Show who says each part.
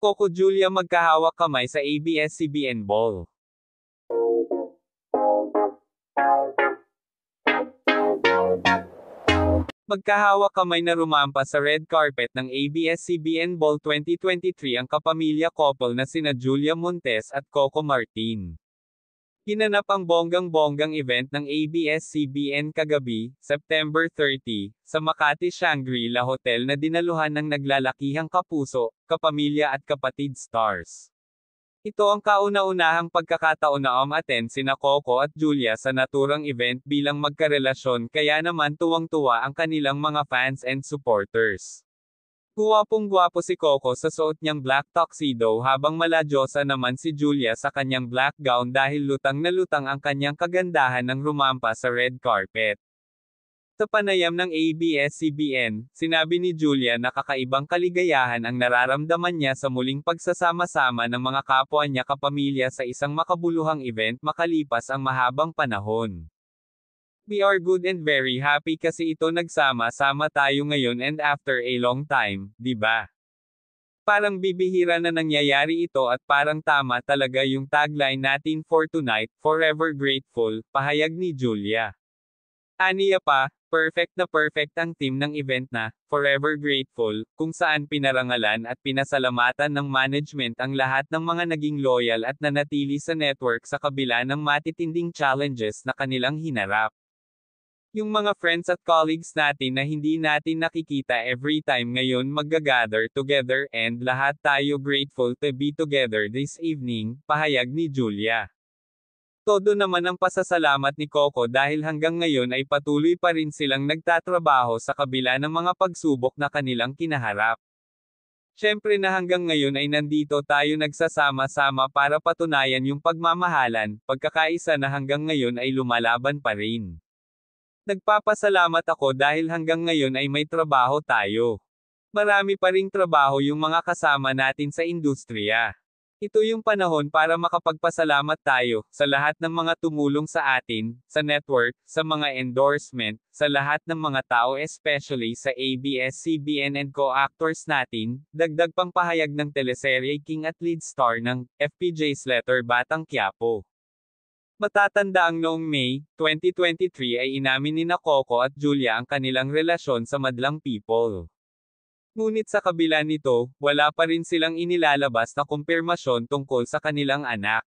Speaker 1: Coco Julia magkahawak kamay sa ABS-CBN Ball. Magkahawak kamay na rumampa sa red carpet ng ABS-CBN Ball 2023 ang kapamilya couple na sina Julia Montes at Coco Martin. Ginanap ang bonggang-bonggang event ng ABS-CBN kagabi, September 30, sa Makati Shangri-La Hotel na dinaluhan ng naglalakihang kapuso, kapamilya at kapatid stars. Ito ang kauna-unahang pagkakataon na umattend sina Coco at Julia sa naturang event bilang magkarelasyon kaya naman tuwang-tuwa ang kanilang mga fans and supporters. Guwapong-guwapo si Coco sa suot niyang black tuxedo habang maladyosa naman si Julia sa kanyang black gown dahil lutang na lutang ang kanyang kagandahan ng rumampa sa red carpet. Sa panayam ng ABS-CBN, sinabi ni Julia na kakaibang kaligayahan ang nararamdaman niya sa muling pagsasama-sama ng mga kapwa niya kapamilya sa isang makabuluhang event makalipas ang mahabang panahon. We are good and very happy kasi ito nagsama-sama tayo ngayon and after a long time, di ba? Parang bibihira na nangyayari ito at parang tama talaga yung tagline natin for tonight, forever grateful, pahayag ni Julia. Aniya pa, perfect ang team ng event na, forever grateful, kung saan pinarangalan at pinasalamatan ng management ang lahat ng mga naging loyal at nanatili sa network sa kabila ng matitinding challenges na kanilang hinarap. Yung mga friends at colleagues natin na hindi natin nakikita every time ngayon magga-gather together and lahat tayo grateful to be together this evening, pahayag ni Julia. Todo naman ang pasasalamat ni Coco dahil hanggang ngayon ay patuloy pa rin silang nagtatrabaho sa kabila ng mga pagsubok na kanilang kinaharap. Siyempre na hanggang ngayon ay nandito tayo nagsasama-sama para patunayan yung pagmamahalan, pagkakaisa na hanggang ngayon ay lumalaban pa rin. Nagpapasalamat ako dahil hanggang ngayon ay may trabaho tayo. Marami pa ring trabaho yung mga kasama natin sa industriya. Ito yung panahon para makapagpasalamat tayo sa lahat ng mga tumulong sa atin, sa network, sa mga endorsement, sa lahat ng mga tao especially sa ABS-CBN and co-actors natin, dagdag pang pahayag ng teleserye King at lead star ng FPJ's Letter Batang Quiapo. Matatanda ang noong May 2023 ay inamin nina Coco at Julia ang kanilang relasyon sa madlang people. Ngunit sa kabila nito, wala pa rin silang inilalabas na kumpirmasyon tungkol sa kanilang anak.